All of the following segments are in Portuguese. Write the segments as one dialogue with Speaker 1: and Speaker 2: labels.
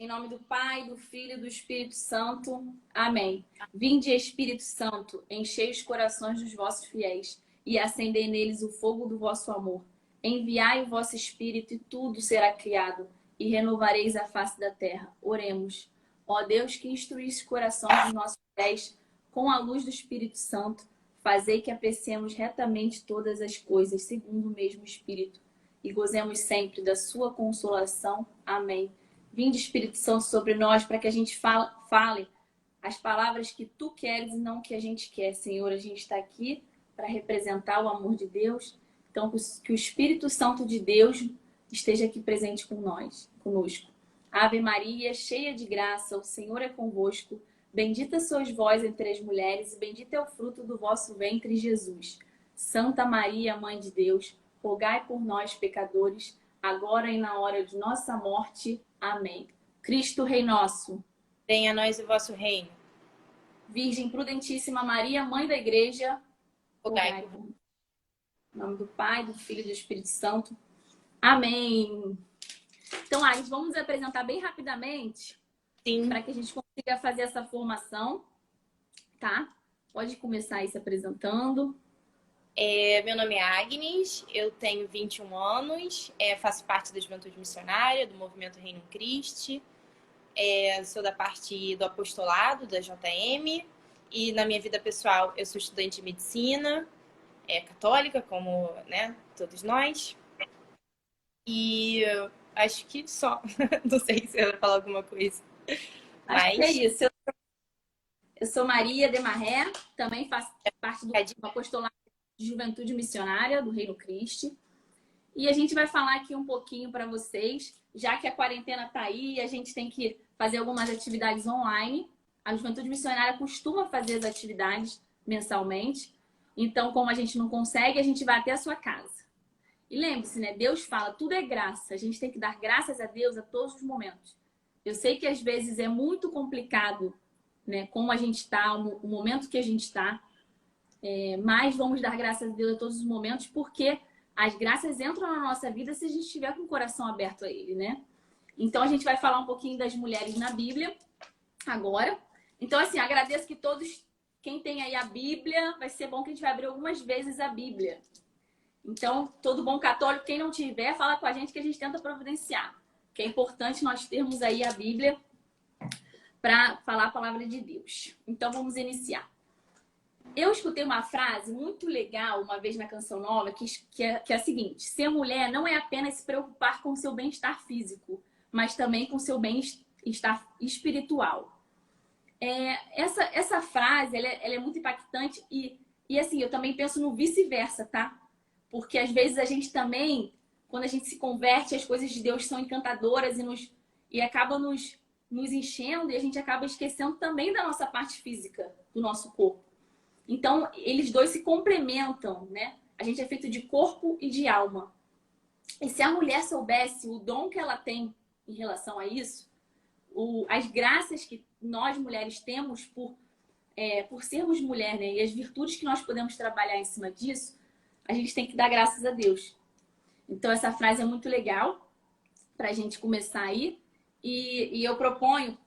Speaker 1: Em nome do Pai, do Filho e do Espírito Santo. Amém. Vinde, Espírito Santo, enchei os corações dos vossos fiéis e acendei neles o fogo do vosso amor. Enviai o vosso Espírito e tudo será criado e renovareis a face da terra. Oremos. Ó Deus, que instruís os corações dos nossos fiéis com a luz do Espírito Santo, fazei que apreciemos retamente todas as coisas segundo o mesmo Espírito e gozemos sempre da sua consolação. Amém. Vinde, Espírito Santo, sobre nós para que a gente fale as palavras que tu queres e não que a gente quer. Senhor, a gente está aqui para representar o amor de Deus. Então, que o Espírito Santo de Deus esteja aqui presente conosco. Ave Maria, cheia de graça, o Senhor é convosco. Bendita sois vós entre as mulheres e bendito é o fruto do vosso ventre, Jesus. Santa Maria, Mãe de Deus, rogai por nós, pecadores, agora e na hora de nossa morte. Amém. Cristo, Rei nosso.
Speaker 2: Venha a nós o vosso reino.
Speaker 1: Virgem prudentíssima Maria, Mãe da Igreja,
Speaker 2: Rogai por
Speaker 1: nós. Em nome do Pai, do Filho e do Espírito Santo. Amém. Então, Agnes, vamos nos apresentar bem rapidamente.
Speaker 2: Sim.
Speaker 1: Para que a gente consiga fazer essa formação, tá? Pode começar aí se apresentando.
Speaker 2: Meu nome é Agnes, eu tenho 21 anos, faço parte da Juventude Missionária, do Movimento Reino Christi, sou da parte do apostolado, da JM, e na minha vida pessoal eu sou estudante de medicina, católica, como, né, todos nós, e acho que só, não sei se eu vou falar alguma coisa.
Speaker 1: Acho que é isso. Eu sou Maria Demarré, também faço parte do apostolado de Juventude Missionária do Reino Christi. E a gente vai falar aqui um pouquinho para vocês, já que a quarentena está aí e a gente tem que fazer algumas atividades online. A Juventude Missionária costuma fazer as atividades mensalmente. Então, como a gente não consegue, a gente vai até a sua casa. E lembre-se, né? Deus fala, tudo é graça. A gente tem que dar graças a Deus a todos os momentos. Eu sei que às vezes é muito complicado, né? Como a gente está, o momento que a gente está. Mas vamos dar graças a Deus a todos os momentos, porque as graças entram na nossa vida se a gente estiver com o coração aberto a Ele, né? Então, a gente vai falar um pouquinho das mulheres na Bíblia agora. Então, assim, agradeço que todos, quem tem aí a Bíblia, vai ser bom que a gente vai abrir algumas vezes a Bíblia. Então, todo bom católico, quem não tiver, fala com a gente que a gente tenta providenciar. Que é importante nós termos aí a Bíblia para falar a palavra de Deus. Então, vamos iniciar. Eu escutei uma frase muito legal uma vez na Canção Nova, que é a seguinte: ser mulher não é apenas se preocupar com o seu bem-estar físico, mas também com o seu bem-estar espiritual. Essa frase, ela é muito impactante e assim, eu também penso no vice-versa, tá? Porque às vezes a gente também, quando a gente se converte, as coisas de Deus são encantadoras e acaba nos enchendo e a gente acaba esquecendo também da nossa parte física, do nosso corpo. Então, eles dois se complementam, né? A gente é feito de corpo e de alma. E se a mulher soubesse o dom que ela tem em relação a isso, as graças que nós mulheres temos por sermos mulher, né? E as virtudes que nós podemos trabalhar em cima disso, a gente tem que dar graças a Deus. Então, essa frase é muito legal para a gente começar aí. E eu proponho,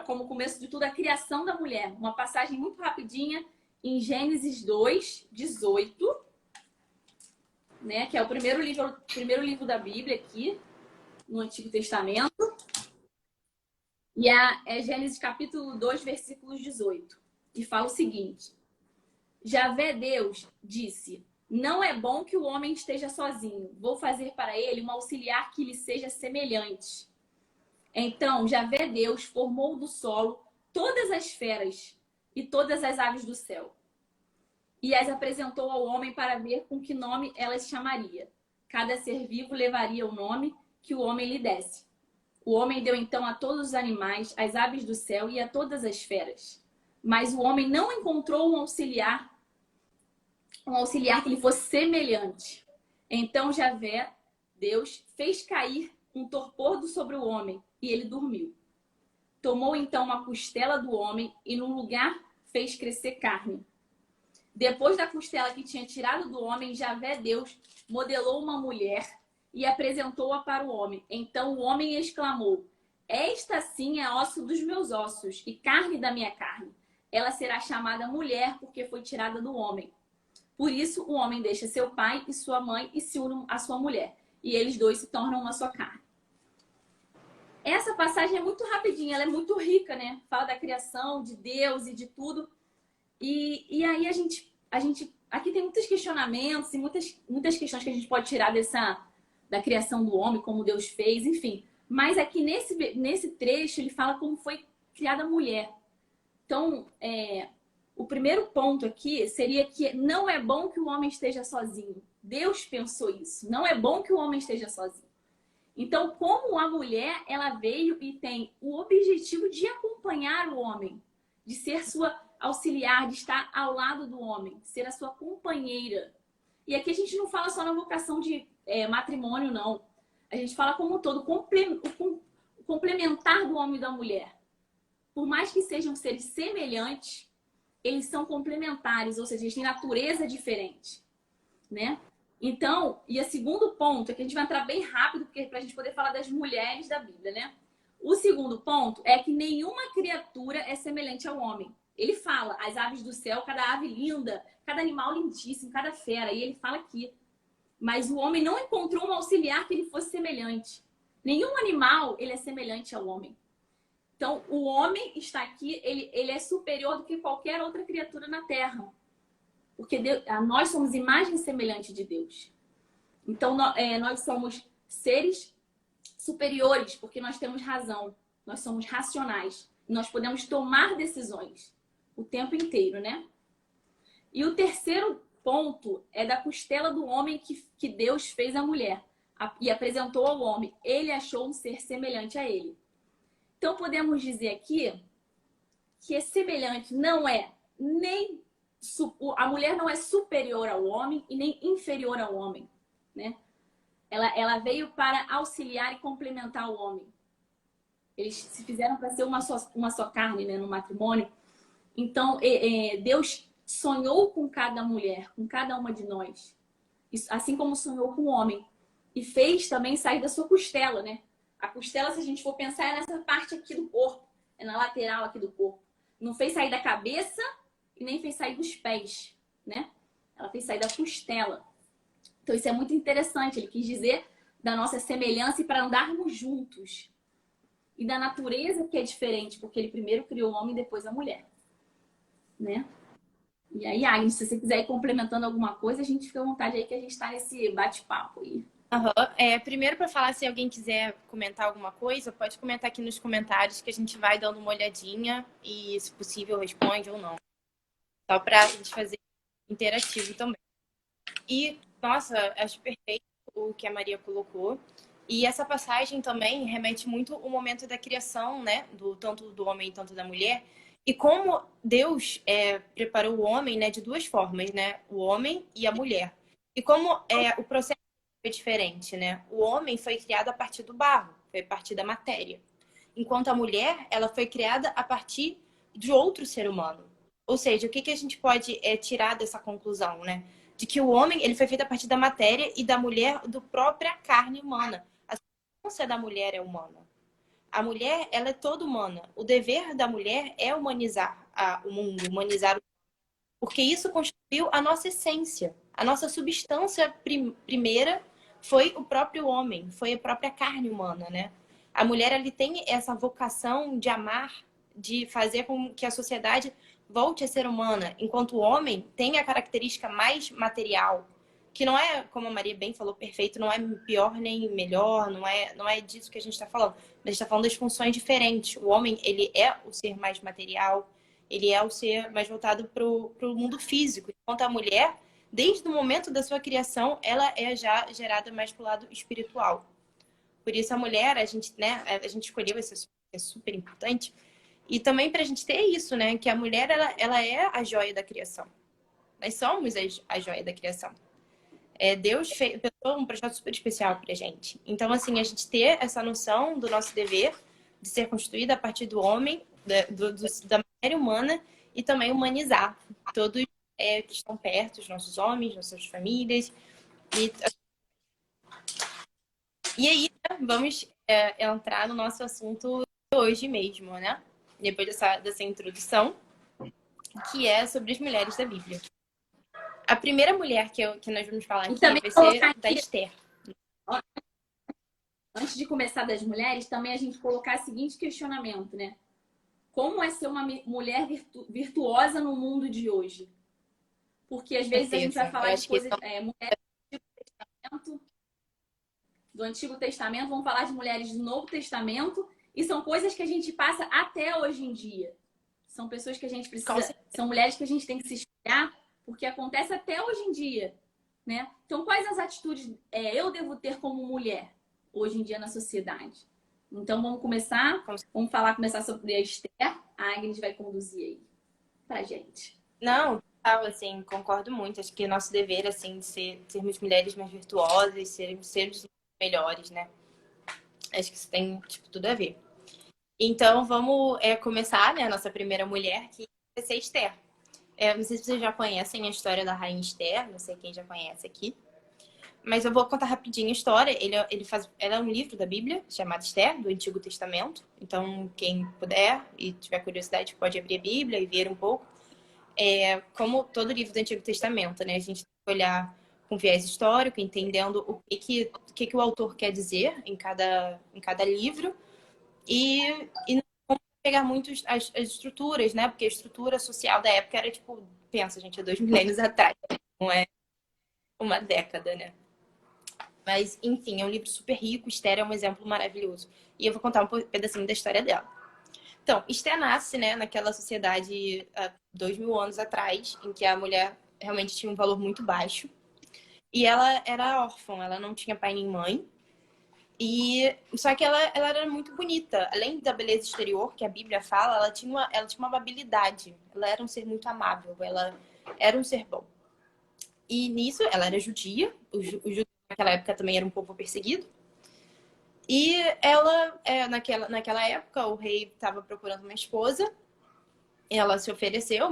Speaker 1: como começo de tudo, a criação da mulher. Uma passagem muito rapidinha em Gênesis 2, 18, né? Que é o primeiro livro da Bíblia aqui, no Antigo Testamento. E é Gênesis capítulo 2, versículos 18. E fala o seguinte: Javé Deus disse, não é bom que o homem esteja sozinho. Vou fazer para ele um auxiliar que lhe seja semelhante. Então, Javé Deus formou do solo todas as feras e todas as aves do céu. E as apresentou ao homem para ver com que nome elas chamaria. Cada ser vivo levaria o nome que o homem lhe desse. O homem deu então a todos os animais, às aves do céu e a todas as feras. Mas o homem não encontrou um auxiliar que lhe fosse semelhante. Então Javé, Deus, fez cair um torpor sobre o homem e ele dormiu. Tomou então uma costela do homem e num lugar fez crescer carne. Depois da costela que tinha tirado do homem, Javé Deus modelou uma mulher e apresentou-a para o homem. Então o homem exclamou, esta sim é osso dos meus ossos e carne da minha carne. Ela será chamada mulher porque foi tirada do homem. Por isso, o homem deixa seu pai e sua mãe e se une à sua mulher. E eles dois se tornam uma só carne. Essa passagem é muito rapidinha, ela é muito rica, né? Fala da criação, de Deus e de tudo. E aí a gente aqui tem muitos questionamentos e muitas questões que a gente pode tirar da criação do homem, como Deus fez, enfim. Mas aqui nesse trecho ele fala como foi criada a mulher. Então, o primeiro ponto aqui seria que não é bom que o homem esteja sozinho. Deus pensou isso. Não é bom que o homem esteja sozinho. Então, como a mulher, ela veio e tem o objetivo de acompanhar o homem, de ser sua auxiliar, de estar ao lado do homem, ser a sua companheira. E aqui a gente não fala só na vocação de matrimônio, não. A gente fala como um todo, o complementar do homem e da mulher. Por mais que sejam seres semelhantes, eles são complementares, ou seja, eles têm natureza diferente, né? Então, e o segundo ponto, é que a gente vai entrar bem rápido, porque para a gente poder falar das mulheres da Bíblia, né? O segundo ponto é que nenhuma criatura é semelhante ao homem. Ele fala, as aves do céu, cada ave linda, cada animal lindíssimo, cada fera, e ele fala aqui. Mas o homem não encontrou um auxiliar que ele fosse semelhante. Nenhum animal, ele é semelhante ao homem. Então, o homem está aqui, ele é superior do que qualquer outra criatura na Terra. Porque nós somos imagem semelhante de Deus. Então, nós somos seres superiores, porque nós temos razão. Nós somos racionais. Nós podemos tomar decisões o tempo inteiro, né? E o terceiro ponto é da costela do homem que Deus fez a mulher e apresentou ao homem. Ele achou um ser semelhante a ele. Então, podemos dizer aqui que é semelhante, não é nem... A mulher não é superior ao homem e nem inferior ao homem, né? Ela veio para auxiliar e complementar o homem. Eles se fizeram para ser uma só carne, né, no matrimônio. Então, Deus sonhou com cada mulher, com cada uma de nós. Assim como sonhou com o homem. E fez também sair da sua costela, né? A costela, se a gente for pensar, é nessa parte aqui do corpo. É na lateral aqui do corpo. Não fez sair da cabeça e nem fez sair dos pés, né? Ela fez sair da costela. Então, isso é muito interessante. Ele quis dizer da nossa semelhança e para andarmos juntos. E da natureza que é diferente, porque ele primeiro criou o homem e depois a mulher, né? E aí, Agnes, se você quiser ir complementando alguma coisa, a gente fica à vontade aí que a gente está nesse bate-papo aí.
Speaker 2: Uhum. Primeiro, para falar, se alguém quiser comentar alguma coisa, pode comentar aqui nos comentários que a gente vai dando uma olhadinha e, se possível, responde ou não. Só para a gente fazer interativo também. E, nossa, acho perfeito o que a Maria colocou. E essa passagem também remete muito ao momento da criação, né? Tanto do homem quanto da mulher. E como Deus preparou o homem, né, de duas formas, né? O homem e a mulher. E como o processo foi diferente, né? O homem foi criado a partir do barro, foi a partir da matéria. Enquanto a mulher, ela foi criada a partir de outro ser humano. Ou seja, o que a gente pode tirar dessa conclusão, né? De que o homem ele foi feito a partir da matéria e da mulher do própria carne humana. A substância da mulher é humana. A mulher, ela é toda humana. O dever da mulher é humanizar o mundo, humanizar o mundo. Porque isso constituiu a nossa essência. A nossa substância primeira foi o próprio homem, foi a própria carne humana, né? A mulher, ela tem essa vocação de amar, de fazer com que a sociedade volte a ser humana, enquanto o homem tem a característica mais material, que não é, como a Maria bem falou, perfeito, não é pior nem melhor, não é disso que a gente está falando. A gente está falando das funções diferentes. O homem, ele é o ser mais material, ele é o ser mais voltado para o mundo físico, enquanto a mulher, desde o momento da sua criação, ela é já gerada mais para o lado espiritual. Por isso a mulher, a gente escolheu, isso é super importante. E também para a gente ter isso, né? Que a mulher, ela é a joia da criação. Nós somos a joia da criação. Deus pensou um projeto super especial para a gente. Então, assim, a gente ter essa noção do nosso dever de ser constituída a partir do homem, da matéria humana, e também humanizar todos que estão perto, os nossos homens, nossas famílias. E aí, né, vamos entrar no nosso assunto hoje mesmo, né? Depois dessa introdução, que é sobre as mulheres da Bíblia. A primeira mulher que nós vamos falar aqui vai ser da Esther.
Speaker 1: Antes de começar das mulheres, também a gente colocar o seguinte questionamento, né? Como é ser uma mulher virtuosa no mundo de hoje? Porque às vezes a gente vai falar de coisas... mulheres do Antigo Testamento, vamos falar de mulheres do Novo Testamento, e são coisas que a gente passa até hoje em dia. São pessoas que a gente precisa... São mulheres que a gente tem que se espelhar, porque acontece até hoje em dia, né? Então, quais as atitudes eu devo ter como mulher hoje em dia na sociedade? Então, vamos começar. Vamos começar sobre a Esther. A Agnes vai conduzir aí pra gente.
Speaker 2: Não, assim, concordo muito. Acho que é nosso dever, assim, de sermos mulheres mais virtuosas, sermos melhores, né? Acho que isso tem, tipo, tudo a ver. Então, vamos começar, né? A nossa primeira mulher, que vai ser Esther. Não sei se vocês já conhecem a história da Rainha Esther, não sei quem já conhece aqui. Mas eu vou contar rapidinho a história. Ela é um livro da Bíblia, chamado Esther, do Antigo Testamento. Então, quem puder e tiver curiosidade, pode abrir a Bíblia e ver um pouco. Como todo livro do Antigo Testamento, né? A gente tem que olhar com viés histórico, entendendo o que o autor quer dizer em cada livro. E não pegar muito as estruturas, né? Porque a estrutura social da época era tipo, pensa, gente, 2 milênios atrás. Não é uma década, né? Mas, enfim, é um livro super rico. Esther é um exemplo maravilhoso. E eu vou contar um pedacinho da história dela. Então, Esther nasce, né, naquela sociedade há 2000 anos atrás, em que a mulher realmente tinha um valor muito baixo. E ela era órfã, ela não tinha pai nem mãe. Só que ela era muito bonita. Além da beleza exterior, que a Bíblia fala, ela tinha uma amabilidade. Ela era um ser muito amável, ela era um ser bom. E nisso, ela era judia. Os judeus naquela época também era um povo perseguido. E ela, naquela época, o rei estava procurando uma esposa. Ela se ofereceu,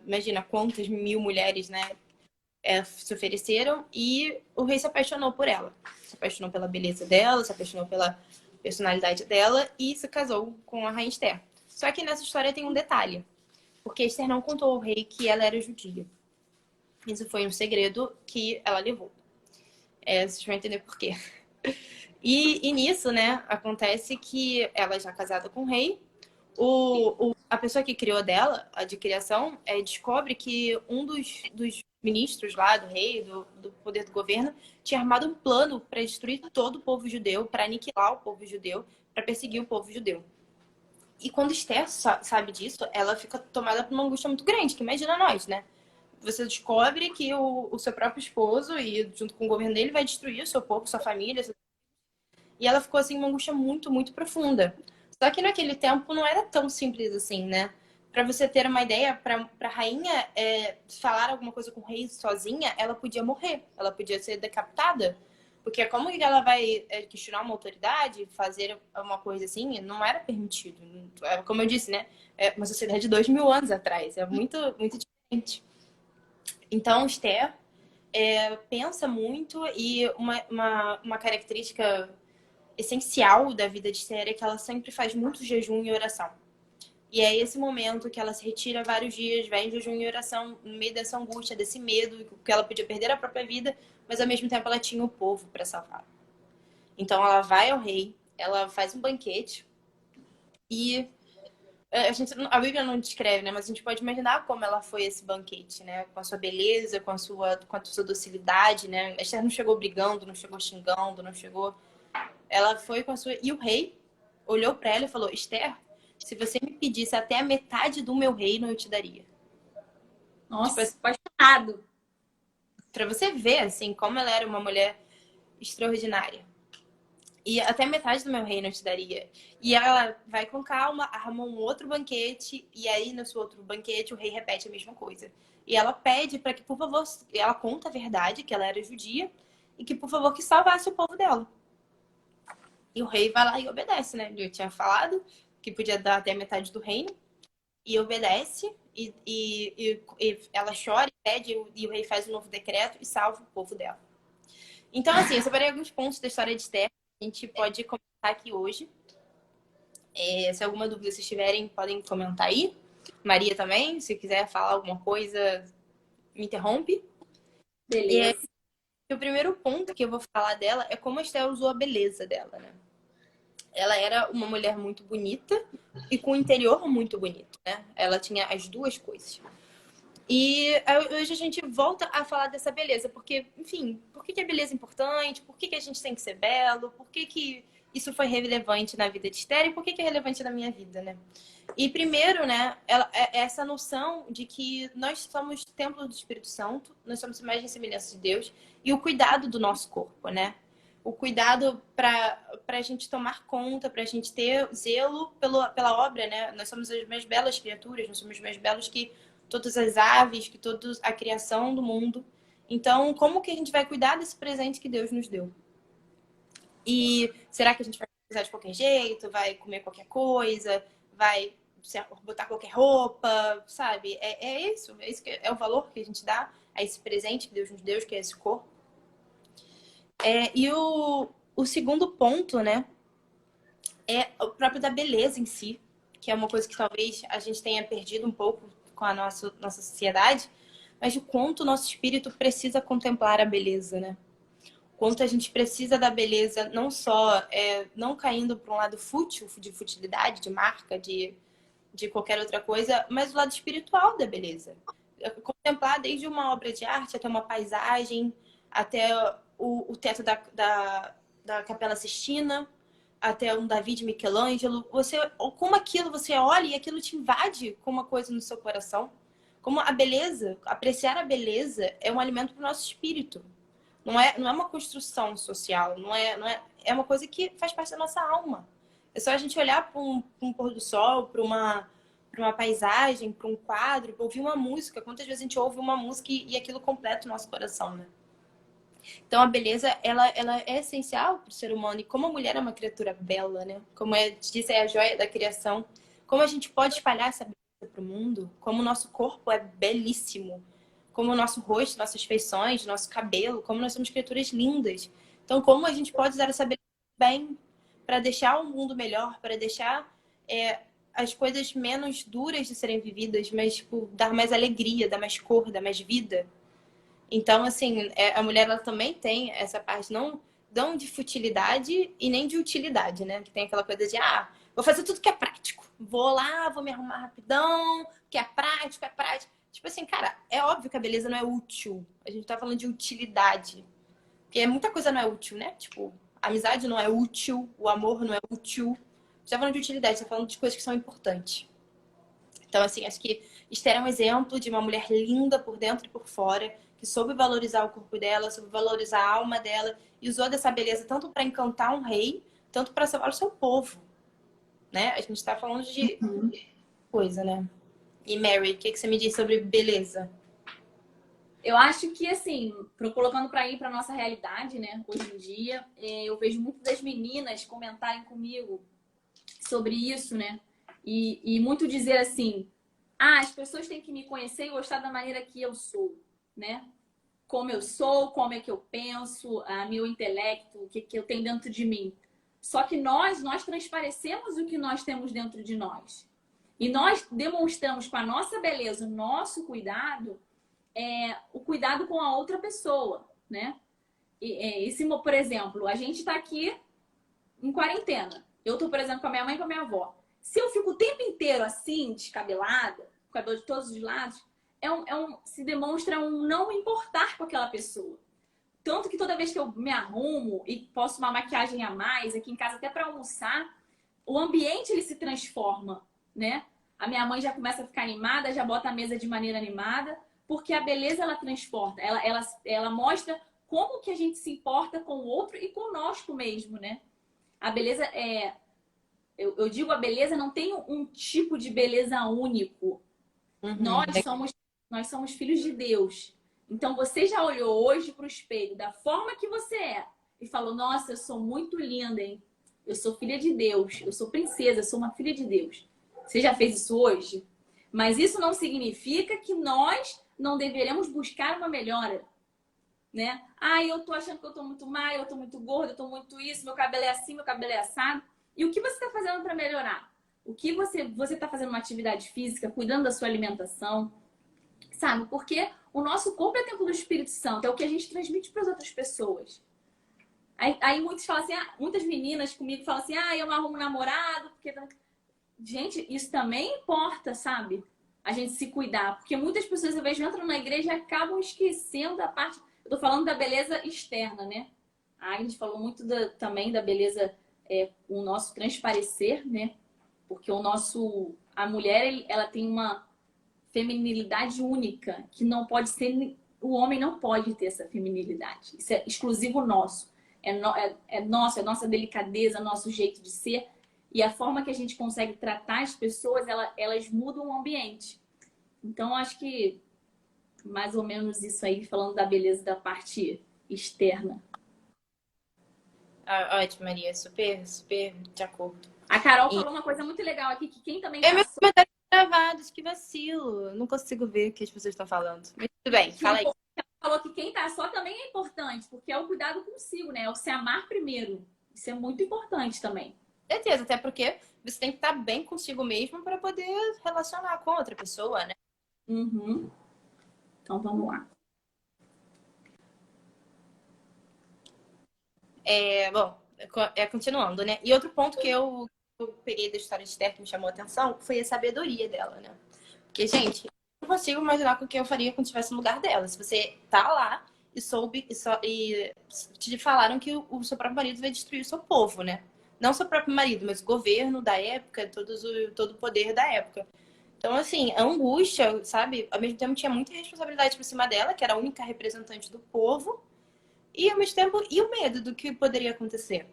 Speaker 2: imagina quantas 1000 mulheres, né, se ofereceram. E o rei se apaixonou por ela. Se apaixonou pela beleza dela, se apaixonou pela personalidade dela e se casou com a Rainha Esther. Só que nessa história tem um detalhe. Porque Esther não contou ao rei que ela era judia. Isso foi um segredo que ela levou. Vocês vão entender por quê. E nisso, né, acontece que ela já casada com o rei, a pessoa que criou dela, a de criação, descobre que um dos ministros lá do rei, do poder do governo, tinha armado um plano para destruir todo o povo judeu, para aniquilar o povo judeu, para perseguir o povo judeu. E quando Esther sabe disso, ela fica tomada por uma angústia muito grande, que imagina nós, né? Você descobre que o seu próprio esposo, e junto com o governo dele, vai destruir o seu povo, sua família. E ela ficou assim, uma angústia muito, muito profunda. Só que naquele tempo não era tão simples assim, né? Para você ter uma ideia, para a rainha falar alguma coisa com o rei sozinha, ela podia morrer, ela podia ser decapitada. Porque como que ela vai questionar uma autoridade, fazer uma coisa assim, não era permitido. Como eu disse, né? É uma sociedade de 2000 anos atrás, é muito, muito diferente. Então, Esther pensa muito, e uma característica essencial da vida de Esther é que ela sempre faz muito jejum e oração. E é esse momento que ela se retira vários dias, vai em jejum e oração, no meio dessa angústia, desse medo, que ela podia perder a própria vida, mas ao mesmo tempo ela tinha o povo para salvar. Então ela vai ao rei, ela faz um banquete e a Bíblia não descreve, né? Mas a gente pode imaginar como ela foi esse banquete, né? Com a sua beleza, com a sua docilidade, né? A Esther não chegou brigando, não chegou xingando, não chegou... Ela foi com a sua... E o rei olhou para ela e falou: Esther, se você me pedisse até a metade do meu reino, eu te daria.
Speaker 1: Nossa, tipo, apaixonado.
Speaker 2: Pra você ver, assim, como ela era uma mulher extraordinária. E até metade do meu reino eu te daria. E ela vai com calma, arruma um outro banquete, e aí no seu outro banquete o rei repete a mesma coisa. E ela pede para que, por favor, ela conta a verdade, que ela era judia, e que, por favor, que salvasse o povo dela. E o rei vai lá e obedece, né? Eu tinha falado que podia dar até metade do reino, e obedece, e ela chora e pede, e o rei faz um novo decreto e salva o povo dela. Então, assim, eu separei alguns pontos da história de Esther. A gente pode começar estar aqui hoje. Se alguma dúvida vocês tiverem, podem comentar aí. Maria também, se quiser falar alguma coisa, me interrompe.
Speaker 1: Beleza.
Speaker 2: E o primeiro ponto que eu vou falar dela é como a Esther usou a beleza dela, né? Ela era uma mulher muito bonita e com o interior muito bonito, né? Ela tinha as duas coisas. E hoje a gente volta a falar dessa beleza, porque, enfim, por que a beleza é importante? Por que a gente tem que ser belo? Por que isso foi relevante na vida de Esther e por que é relevante na minha vida, né? E primeiro, né, essa noção de que nós somos templo do Espírito Santo, nós somos imagem e semelhança de Deus, e o cuidado do nosso corpo, né? O cuidado para a gente tomar conta, para a gente ter zelo pela obra, né? Nós somos as mais belas criaturas, nós somos mais belos que todas as aves, que toda a criação do mundo. Então, como que a gente vai cuidar desse presente que Deus nos deu? E será que a gente vai usar de qualquer jeito? Vai comer qualquer coisa? Vai botar qualquer roupa? Sabe? É isso que é o valor que a gente dá a esse presente que Deus nos deu, que é esse corpo. E o segundo ponto, né? É o próprio da beleza em si, que é uma coisa que talvez a gente tenha perdido um pouco com a nossa sociedade, mas o quanto o nosso espírito precisa contemplar a beleza, né? Quanto a gente precisa da beleza, não só não caindo para um lado fútil, de futilidade, de marca, de qualquer outra coisa, mas o lado espiritual da beleza. Contemplar desde uma obra de arte até uma paisagem, até o teto da Capela Sistina, até um Davi de Michelangelo. Como aquilo você olha e aquilo te invade com uma coisa no seu coração. Como a beleza, apreciar a beleza é um alimento para o nosso espírito. Não é uma construção social, é uma coisa que faz parte da nossa alma. É só a gente olhar para um pôr do sol, para uma paisagem, para um quadro, para ouvir uma música. Quantas vezes a gente ouve uma música e aquilo completa o nosso coração, né? Então a beleza, ela é essencial para o ser humano. E como a mulher é uma criatura bela, né? Como disse, é a joia da criação. Como a gente pode espalhar essa beleza para o mundo? Como o nosso corpo é belíssimo. Como o nosso rosto, nossas feições, nosso cabelo. Como nós somos criaturas lindas. Então como a gente pode usar essa beleza bem para deixar o mundo melhor, para deixar as coisas menos duras de serem vividas, mas tipo, dar mais alegria, dar mais cor, dar mais vida. Então, assim, a mulher ela também tem essa parte não de futilidade e nem de utilidade, né? Que tem aquela coisa de, vou fazer tudo que é prático. Vou lá, vou me arrumar rapidão, que é prático, é prático. Tipo assim, cara, é óbvio que a beleza não é útil. A gente tá falando de utilidade. Porque muita coisa não é útil, né? Tipo, a amizade não é útil, o amor não é útil. Você tá falando de utilidade, você tá falando de coisas que são importantes. Então, assim, acho que Esther é um exemplo de uma mulher linda por dentro e por fora, que soube valorizar o corpo dela, soube valorizar a alma dela e usou dessa beleza tanto para encantar um rei, tanto para salvar o seu povo, né? A gente está falando de coisa, né? E Mary, o que você me diz sobre beleza?
Speaker 1: Eu acho que, assim, colocando para ir para nossa realidade, né? Hoje em dia, eu vejo muitas das meninas comentarem comigo sobre isso, né? E muito dizer assim, as pessoas têm que me conhecer e gostar da maneira que eu sou, né? Como eu sou, como é que eu penso, meu intelecto, o que eu tenho dentro de mim. Só que nós transparecemos o que nós temos dentro de nós. E nós demonstramos com a nossa beleza, o nosso cuidado, o cuidado com a outra pessoa, né? Por exemplo, a gente está aqui em quarentena. Eu tô, por exemplo, com a minha mãe e com a minha avó. Se eu fico o tempo inteiro assim, descabelada, com cabelo de todos os lados, se demonstra um não importar com aquela pessoa. Tanto que toda vez que eu me arrumo e posso uma maquiagem a mais, aqui em casa até para almoçar, o ambiente ele se transforma, né? A minha mãe já começa a ficar animada, já bota a mesa de maneira animada, porque a beleza ela transporta, ela mostra como que a gente se importa com o outro e conosco mesmo, né? A beleza eu digo a beleza não tem um tipo de beleza único. Nós somos filhos de Deus. Então você já olhou hoje para o espelho da forma que você é e falou: nossa, eu sou muito linda, hein? Eu sou filha de Deus, eu sou princesa, eu sou uma filha de Deus. Você já fez isso hoje? Mas isso não significa que nós não deveremos buscar uma melhora. né? Ah, eu tô achando que eu tô muito má, eu tô muito gorda, eu tô muito isso, meu cabelo é assim, meu cabelo é assado. E o que você tá fazendo para melhorar? O que você tá fazendo uma atividade física, cuidando da sua alimentação, sabe? Porque o nosso corpo é templo do Espírito Santo, é o que a gente transmite para as outras pessoas. Aí muitos falam assim, muitas meninas comigo falam assim, eu não arrumo namorado, porque... Gente, isso também importa, sabe? A gente se cuidar. Porque muitas pessoas, eu vejo, entram na igreja e acabam esquecendo a parte... Eu tô falando da beleza externa, né? A Agnes falou muito também da beleza, o nosso transparecer, né? Porque a mulher, ela tem uma feminilidade única, que não pode ser... O homem não pode ter essa feminilidade. Isso é exclusivo nosso. Nosso, é nossa delicadeza, nosso jeito de ser. E a forma que a gente consegue tratar as pessoas, elas mudam o ambiente. Então, acho que mais ou menos isso aí, falando da beleza da parte externa.
Speaker 2: Ótimo, Maria. Super, super de acordo.
Speaker 1: A Carol falou uma coisa muito legal aqui, que quem também
Speaker 2: Meus
Speaker 1: passou...
Speaker 2: comentários gravados, que vacilo. Não consigo ver o que as pessoas estão falando. Mas tudo bem, fala aí.
Speaker 1: Ela falou que quem tá só também é importante, porque é o cuidado consigo, né? É o se amar primeiro. Isso é muito importante também.
Speaker 2: Certeza, até porque você tem que estar bem consigo mesmo para poder relacionar com outra pessoa, né?
Speaker 1: Uhum. Então, vamos lá.
Speaker 2: Bom, continuando, né? E outro ponto que eu peguei da história de Esther que me chamou a atenção foi a sabedoria dela, né? Porque, gente, eu não consigo imaginar o que eu faria quando estivesse no lugar dela. Se você tá lá e soube e te falaram que o seu próprio marido vai destruir o seu povo, né? Não seu próprio marido, mas o governo da época, todo o poder da época. Então, assim, a angústia, sabe? Ao mesmo tempo tinha muita responsabilidade por cima dela, que era a única representante do povo. E ao mesmo tempo, e o medo do que poderia acontecer.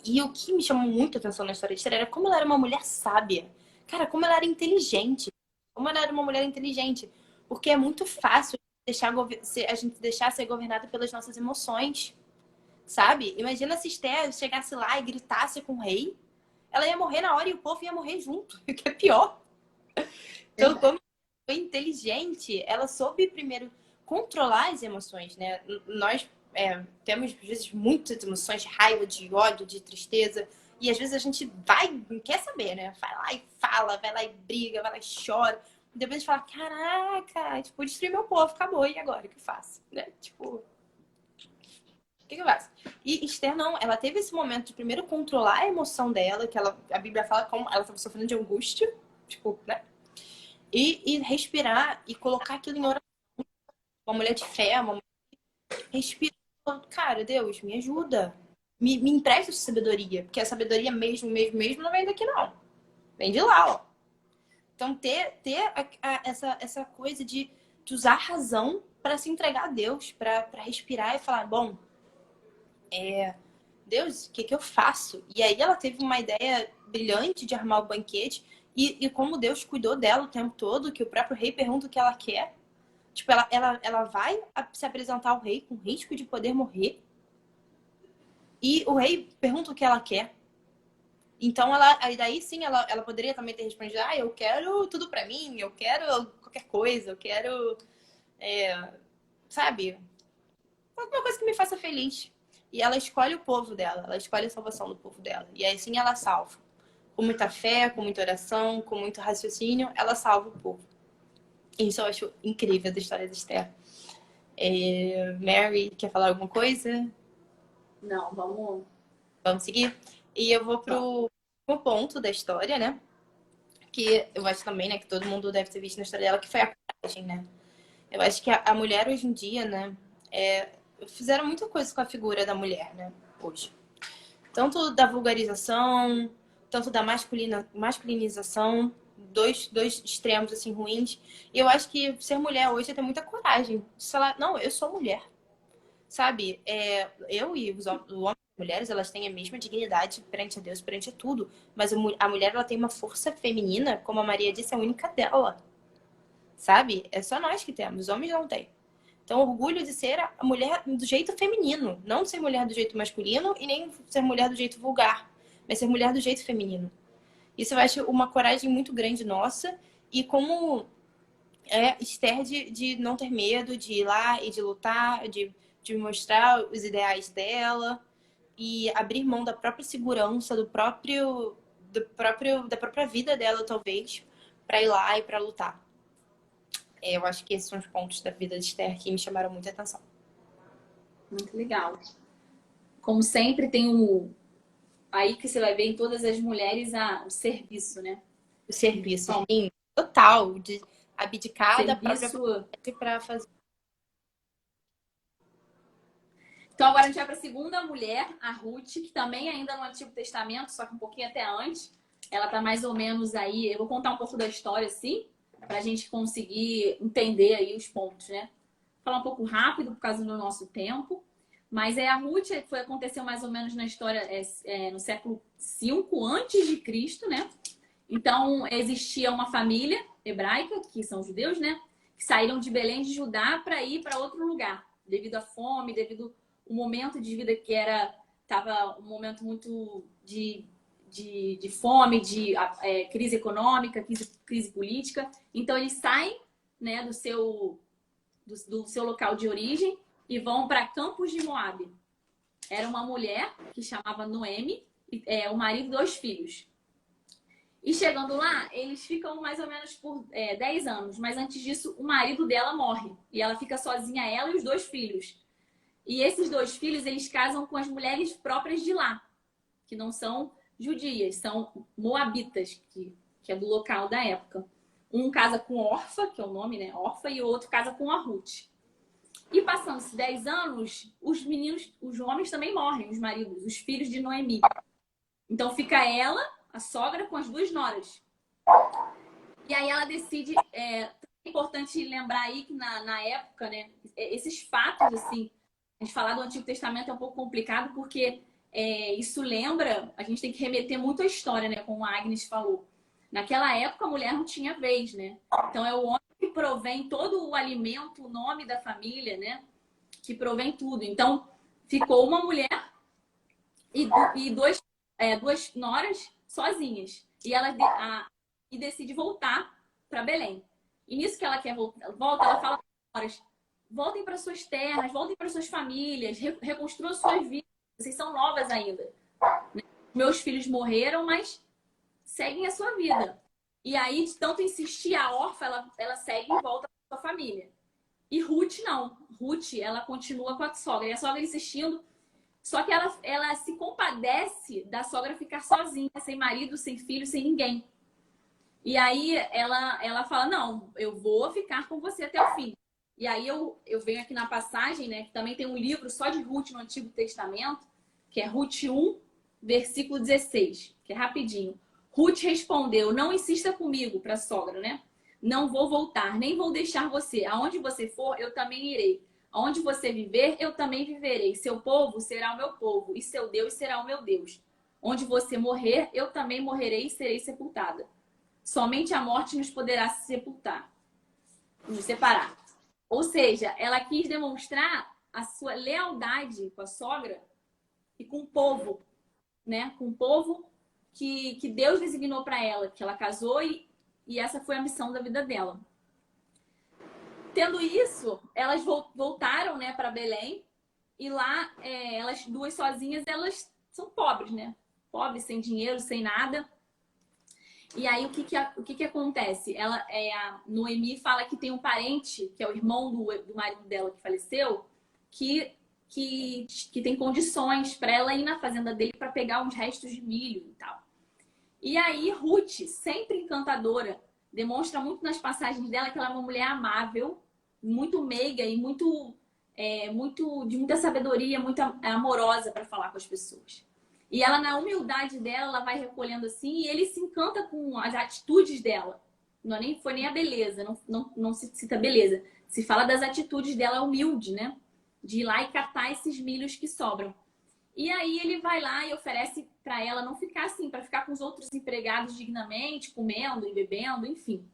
Speaker 2: E o que me chamou muito a atenção na história de Esther era como ela era uma mulher sábia. Cara, como ela era inteligente. Como ela era uma mulher inteligente. Porque é muito fácil a gente deixar ser governada pelas nossas emoções. Sabe? Imagina se Esther chegasse lá e gritasse com o rei. Ela ia morrer na hora e o povo ia morrer junto. O que é pior. Então, como ela foi inteligente, ela soube primeiro controlar as emoções, né? Nós temos, às vezes, muitas emoções de raiva, de ódio, de tristeza. E às vezes a gente não quer saber, né? Vai lá e fala, vai lá e briga, vai lá e chora. E depois a gente fala, caraca, tipo, destruí meu povo, acabou, e agora? O que eu faço? Né? Tipo, o que eu faço? E Esther não, ela teve esse momento de primeiro controlar a emoção dela, que a Bíblia fala como ela estava sofrendo de angústia, tipo, né? E respirar e colocar aquilo em oração. Uma mulher de fé, uma mulher que respira. Cara, Deus, me ajuda. Me empresta essa sabedoria. Porque a sabedoria mesmo não vem daqui, não. Vem de lá, ó. Então, ter essa coisa de usar a razão para se entregar a Deus, para respirar e falar, bom, Deus, o que eu faço? E aí ela teve uma ideia brilhante de armar o banquete e como Deus cuidou dela o tempo todo, que o próprio rei pergunta o que ela quer. Tipo, ela vai se apresentar ao rei com risco de poder morrer. E o rei pergunta o que ela quer. Então, aí daí sim, ela poderia também ter respondido, eu quero tudo pra mim, eu quero qualquer coisa, eu quero, sabe? Alguma coisa que me faça feliz. E ela escolhe o povo dela, ela escolhe a salvação do povo dela. E aí sim ela salva. Com muita fé, com muita oração, com muito raciocínio, ela salva o povo. Isso eu acho incrível da história de Esther. Mary, quer falar alguma coisa?
Speaker 1: Não,
Speaker 2: Vamos seguir? E eu vou pro ponto da história, né? Que eu acho também, né, que todo mundo deve ter visto na história dela, que foi a coragem, né? Eu acho que a mulher hoje em dia, né, fizeram muita coisa com a figura da mulher, né, hoje. Tanto da vulgarização, tanto da masculinização, dois extremos, assim, ruins. E eu acho que ser mulher hoje é ter muita coragem de falar, não, eu sou mulher. Sabe? Eu e os homens e mulheres, elas têm a mesma dignidade perante a Deus, perante a tudo. Mas a mulher, ela tem uma força feminina, como a Maria disse, é a única dela. Sabe? É só nós que temos, os homens não têm. Então, orgulho de ser a mulher do jeito feminino. Não ser mulher do jeito masculino e nem ser mulher do jeito vulgar. Mas ser mulher do jeito feminino. Isso eu acho uma coragem muito grande nossa. E como Esther de não ter medo, de ir lá e de lutar, de mostrar os ideais dela e abrir mão da própria segurança, da própria vida dela, talvez, para ir lá e para lutar. Eu acho que esses são os pontos da vida de Esther que me chamaram muita atenção.
Speaker 1: Muito legal. Como sempre, tem aí que você vai ver em todas as mulheres o serviço, né?
Speaker 2: O serviço, sim, total, de abdicar da própria
Speaker 1: Serviço.
Speaker 2: vontade para fazer.
Speaker 1: Então, agora a gente vai para a segunda mulher, a Ruth, que também ainda no Antigo Testamento, só que um pouquinho até antes. Ela tá mais ou menos aí. Eu vou contar um pouco da história, assim, para a gente conseguir entender aí os pontos, né? Falar um pouco rápido por causa do nosso tempo. Mas a Ruth aconteceu mais ou menos na história no século V antes de Cristo, né? Então, existia uma família hebraica, que são judeus, né? Que saíram de Belém de Judá para ir para outro lugar, devido à fome, devido ao momento de vida que estava um momento muito de fome, de crise econômica, crise política. Então, eles saem, né, do seu local de origem e vão para Campos de Moabe. Era uma mulher que chamava Noemi, o marido e 2 filhos. E chegando lá, eles ficam mais ou menos por 10 anos. Mas antes disso, o marido dela morre. E ela fica sozinha, ela e os 2 filhos. E esses 2 filhos, eles casam com as mulheres próprias de lá. Que não são judias, são moabitas, que é do local da época. Um casa com Orfa, que é o nome, né? Orfa, e o outro casa com a Ruth. E passando-se 10 anos, os homens também morrem, os maridos, os filhos de Noemi. Então fica ela, a sogra, com as 2 noras. E aí ela decide. É importante lembrar aí que na época, né, esses fatos, assim, a gente falar do Antigo Testamento é um pouco complicado, porque isso lembra, a gente tem que remeter muito à história, né, como a Agnes falou. Naquela época a mulher não tinha vez, né? Então é o homem que provém todo o alimento, o nome da família, né? Que provém tudo. Então ficou uma mulher e 2 noras sozinhas. E ela decide voltar para Belém. E nisso que ela quer volta, ela fala para as noras: voltem para suas terras, voltem para suas famílias, reconstruam suas vidas. Vocês são novas ainda. Meus filhos morreram, mas seguem a sua vida. E aí, de tanto insistir, a órfã, ela segue e volta para sua família. E Ruth não. Ruth, ela continua com a sogra. E a sogra insistindo. Só que ela se compadece da sogra ficar sozinha, sem marido, sem filho, sem ninguém. E aí ela fala: não, eu vou ficar com você até o fim. E aí eu venho aqui na passagem, né, que também tem um livro só de Ruth no Antigo Testamento, que é Ruth 1, versículo 16, que é rapidinho. Ruth respondeu: não insista comigo, para a sogra, né? Não vou voltar, nem vou deixar você. Aonde você for, eu também irei. Aonde você viver, eu também viverei. Seu povo será o meu povo, e seu Deus será o meu Deus. Onde você morrer, eu também morrerei e serei sepultada. Somente a morte nos poderá sepultar, nos separar. Ou seja, ela quis demonstrar a sua lealdade com a sogra e com o povo, né? Com o povo que Deus designou para ela, que ela casou e essa foi a missão da vida dela. Tendo isso, elas voltaram, né, para Belém e lá elas 2 sozinhas, elas são pobres, né? Pobres, sem dinheiro, sem nada. E aí, o que acontece? A Noemi fala que tem um parente, que é o irmão do marido dela que faleceu, que tem condições para ela ir na fazenda dele para pegar uns restos de milho e tal. E aí, Ruth, sempre encantadora, demonstra muito nas passagens dela que ela é uma mulher amável, muito meiga e de muita sabedoria, muito amorosa para falar com as pessoas. E ela, na humildade dela, ela vai recolhendo assim, e ele se encanta com as atitudes dela. Não foi nem a beleza, não se cita beleza. Se fala das atitudes dela humilde, né? De ir lá e catar esses milhos que sobram. E aí ele vai lá e oferece para ela não ficar assim, para ficar com os outros empregados dignamente, comendo e bebendo, enfim.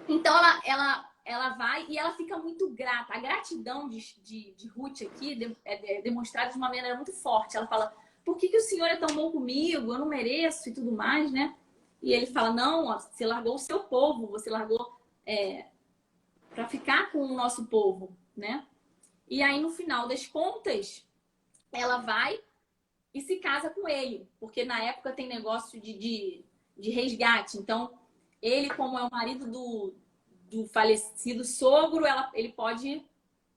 Speaker 1: Então ela vai e ela fica muito grata. A gratidão de Ruth aqui é demonstrada de uma maneira muito forte. Ela fala: por que o senhor é tão bom comigo? Eu não mereço e tudo mais, né? E ele fala: não, você largou o seu povo, você largou para ficar com o nosso povo, né? E aí, no final das contas, ela vai e se casa com ele, porque na época tem negócio de resgate. Então, ele, como é o marido do falecido sogro, ele pode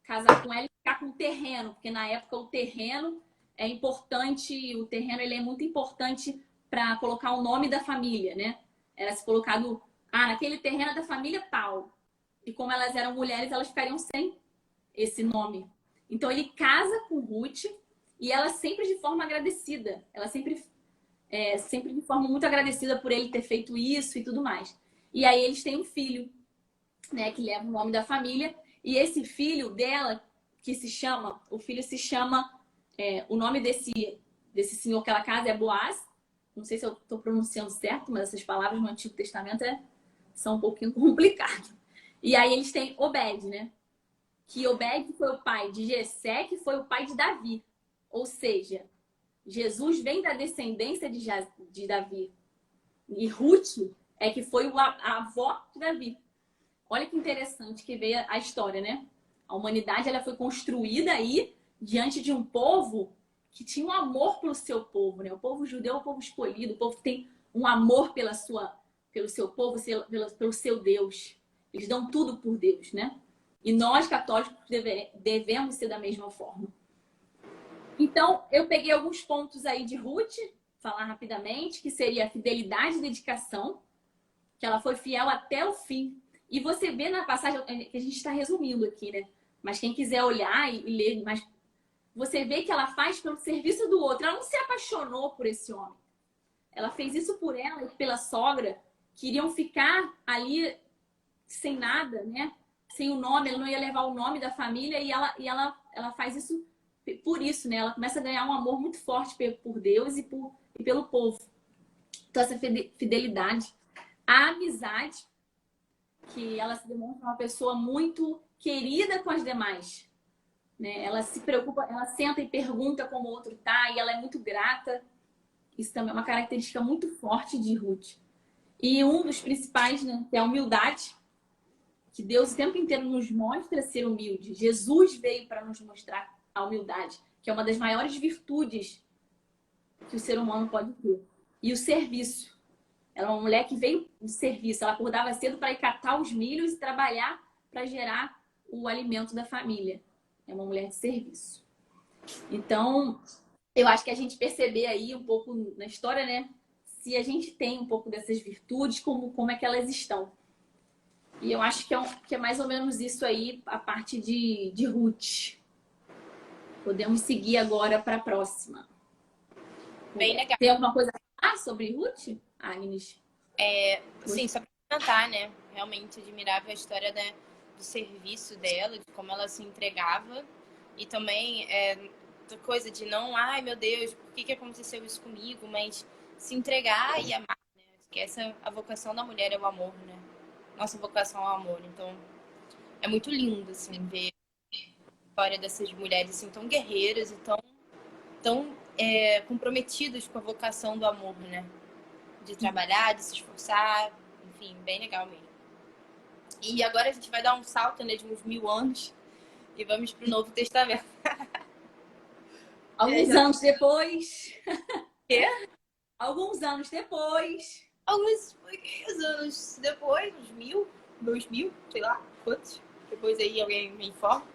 Speaker 1: casar com ela e ficar com o terreno, porque na época o terreno é importante, o terreno ele é muito importante para colocar o nome da família, né? Era se colocado, naquele terreno é da família tal. E como elas eram mulheres, elas ficariam sem esse nome. Então ele casa com Ruth e ela sempre de forma agradecida. Ela sempre de forma muito agradecida por ele ter feito isso e tudo mais. E aí eles têm um filho, né, que leva o nome da família. E esse filho dela, o filho se chama, o nome desse senhor que ela casa é Boaz. Não sei se eu estou pronunciando certo, mas essas palavras no Antigo Testamento são um pouquinho complicadas. E aí eles têm Obed, né? Que Obed foi o pai de Jessé, que foi o pai de Davi. Ou seja, Jesus vem da descendência de Davi. E Ruth é que foi a avó de Davi. Olha que interessante que veio a história, né? A humanidade ela foi construída aí diante de um povo que tinha um amor pelo seu povo, né? O povo judeu é o povo escolhido, o povo que tem um amor pelo seu povo, pelo seu Deus. Eles dão tudo por Deus, né? E nós, católicos, devemos ser da mesma forma. Então, eu peguei alguns pontos aí de Ruth, falar rapidamente, que seria a fidelidade e dedicação, que ela foi fiel até o fim. E você vê na passagem, que a gente está resumindo aqui, né? Mas quem quiser olhar e ler, mas você vê que ela faz pelo serviço do outro. Ela não se apaixonou por esse homem. Ela fez isso por ela e pela sogra, que iriam ficar ali sem nada, né? Sem o nome, ela não ia levar o nome da família e ela faz isso por isso, né? Ela começa a ganhar um amor muito forte por Deus e pelo povo. Então, essa fidelidade. A amizade, que ela se demonstra uma pessoa muito querida com as demais, né? Ela se preocupa, ela senta e pergunta como o outro tá, e ela é muito grata. Isso também é uma característica muito forte de Ruth. E um dos principais, né, é a humildade, que Deus o tempo inteiro nos mostra ser humilde. Jesus veio para nos mostrar a humildade, que é uma das maiores virtudes que o ser humano pode ter. E o serviço. Ela é uma mulher que veio de serviço. Ela acordava cedo para ir catar os milhos e trabalhar para gerar o alimento da família. É uma mulher de serviço. Então, eu acho que a gente perceber aí um pouco na história, né? Se a gente tem um pouco dessas virtudes, como é que elas estão. E eu acho que é mais ou menos isso aí, a parte de Ruth. Podemos seguir agora para a próxima.
Speaker 2: Bem legal.
Speaker 1: Tem alguma coisa a falar sobre Ruth, Agnes?
Speaker 2: Sim, só para comentar, né? Realmente admirável a história do serviço dela, de como ela se entregava. E também coisa de não, ai meu Deus, por que aconteceu isso comigo? Mas se entregar e amar, né? Que a vocação da mulher é o amor, né? Nossa vocação é o amor. Então, é muito lindo, assim, ver a história dessas mulheres assim, tão guerreiras e tão comprometidas com a vocação do amor, né? De trabalhar, de se esforçar, enfim, bem legal mesmo. E agora a gente vai dar um salto, né, de uns 1000 anos e vamos para o Novo Testamento.
Speaker 1: Alguns anos depois.
Speaker 2: Quê?
Speaker 1: Alguns anos depois.
Speaker 2: Alguns anos depois, uns 1000, 2000, sei lá quantos. Depois aí alguém me informa.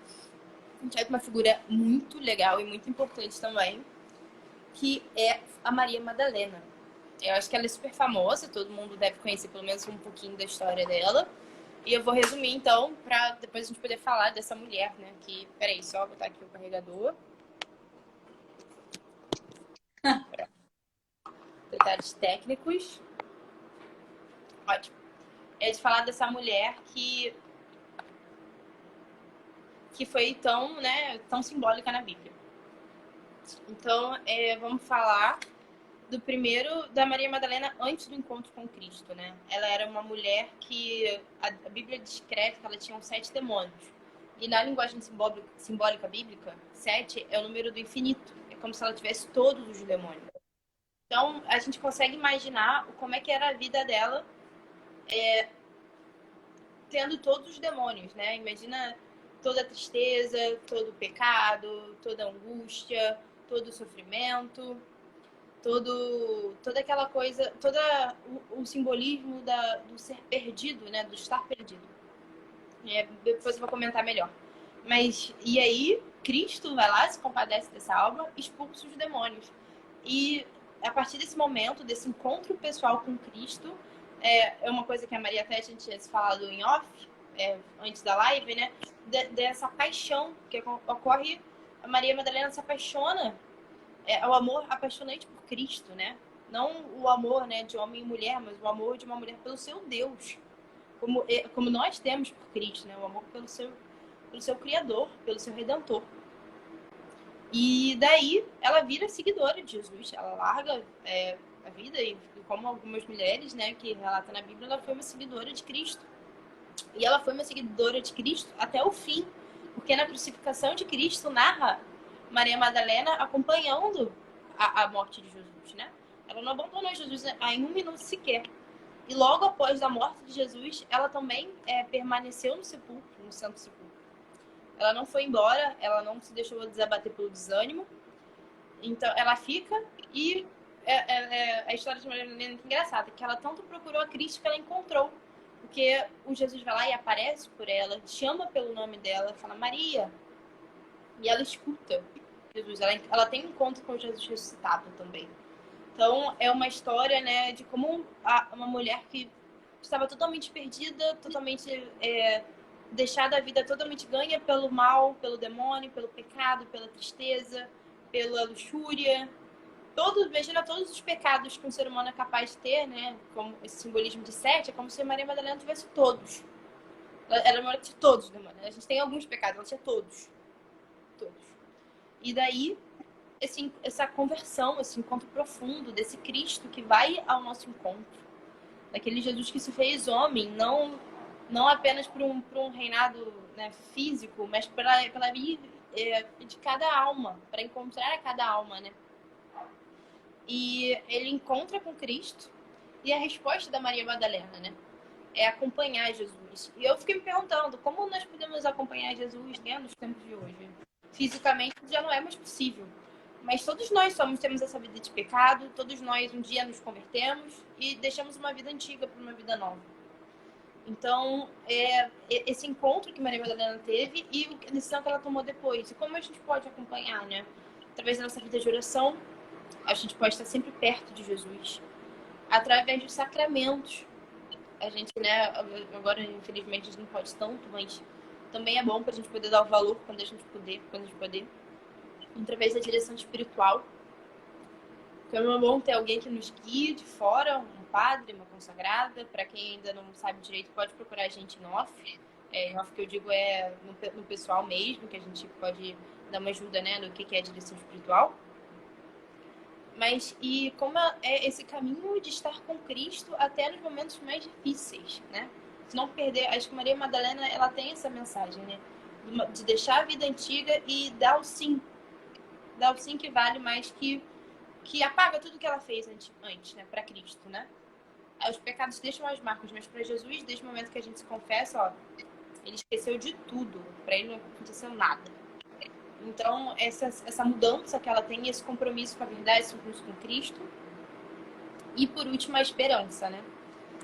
Speaker 2: A gente vai com uma figura muito legal e muito importante também, que é a Maria Madalena. Eu acho que ela é super famosa, todo mundo deve conhecer pelo menos um pouquinho da história dela. E eu vou resumir, então, para depois a gente poder falar dessa mulher, né? Que, peraí, só botar aqui o carregador. Detalhes técnicos. Ótimo. É de falar dessa mulher que foi tão simbólica na Bíblia. Então, vamos falar do primeiro da Maria Madalena antes do encontro com Cristo, né? Ela era uma mulher que a Bíblia descreve que ela tinha 7 demônios. E na linguagem simbólica bíblica, 7 é o número do infinito. É como se ela tivesse todos os demônios. Então, a gente consegue imaginar como é que era a vida dela tendo todos os demônios, né? Imagina toda a tristeza, todo o pecado, toda a angústia, todo o sofrimento, toda aquela coisa, todo o simbolismo do ser perdido, né? Do estar perdido. Depois eu vou comentar melhor. Mas, e aí, Cristo vai lá, se compadece dessa alma, expulsa os demônios. E a partir desse momento, desse encontro pessoal com Cristo, é uma coisa que a Maria até tinha se falado em off, antes da live, né? Dessa paixão que ocorre, a Maria Madalena se apaixona, o amor apaixonante por Cristo, né? Não o amor, né, de homem e mulher, mas o amor de uma mulher pelo seu Deus. Como nós temos por Cristo, né? O amor pelo seu Criador, pelo seu Redentor. E daí ela vira seguidora de Jesus. Ela larga a vida e, como algumas mulheres, né, que relatam na Bíblia, ela foi uma seguidora de Cristo. E ela foi uma seguidora de Cristo até o fim. Porque na crucificação de Cristo narra Maria Madalena acompanhando a morte de Jesus, né? Ela não abandonou Jesus em um minuto sequer. E logo após a morte de Jesus, ela também permaneceu no sepulcro, no santo sepulcro. Ela não foi embora, ela não se deixou desabater pelo desânimo. Então, ela fica e a história de Maria Madalena é muito engraçada, que ela tanto procurou a Cristo que ela encontrou. Porque o Jesus vai lá e aparece por ela, chama pelo nome dela, fala Maria. E ela escuta Jesus. Ela tem um encontro com Jesus ressuscitado também. Então, é uma história, né, de como uma mulher que estava totalmente perdida, totalmente deixada a vida totalmente ganha pelo mal, pelo demônio, pelo pecado, pela tristeza, pela luxúria. Imagina todos os pecados que um ser humano é capaz de ter, né? Como esse simbolismo de 7, é como se Maria Madalena tivesse todos. Ela era uma mulher que tinha todos, né, mano? A gente tem alguns pecados, ela tinha todos. Todos. E daí, essa conversão, esse encontro profundo desse Cristo que vai ao nosso encontro. Daquele Jesus que se fez homem, não apenas para um reinado, né, físico, mas pela vida de cada alma, para encontrar a cada alma, né? E ele encontra com Cristo e a resposta da Maria Madalena, né, é acompanhar Jesus. E eu fiquei me perguntando como nós podemos acompanhar Jesus, né, nos tempos de hoje. Fisicamente já não é mais possível. Mas todos nós temos essa vida de pecado, todos nós um dia nos convertemos e deixamos uma vida antiga para uma vida nova. Então, esse encontro que Maria Madalena teve e a decisão que ela tomou depois. E como a gente pode acompanhar, né? Através da nossa vida de oração, a gente pode estar sempre perto de Jesus. Através dos sacramentos. A gente, né, agora infelizmente a gente não pode tanto, mas também é bom para a gente poder dar o valor quando a gente poder. Através da direção espiritual. Porque é bom ter alguém que nos guie de fora, um padre, uma consagrada. Para quem ainda não sabe direito, pode procurar a gente em off. Em off que eu digo no pessoal mesmo, que a gente pode dar uma ajuda, né, no que é a direção espiritual. Mas, e como é esse caminho de estar com Cristo até nos momentos mais difíceis, né? Se não perder, acho que Maria Madalena, ela tem essa mensagem, né? De deixar a vida antiga e dar o sim. Dar o sim que vale mais que apaga tudo que ela fez antes, né? Para Cristo, né? Aí os pecados deixam as marcas, mas para Jesus, desde o momento que a gente se confessa, ó, ele esqueceu de tudo. Para ele não aconteceu nada. Então, essa mudança que ela tem, esse compromisso com a verdade, esse compromisso com Cristo. E, por último, a esperança, né?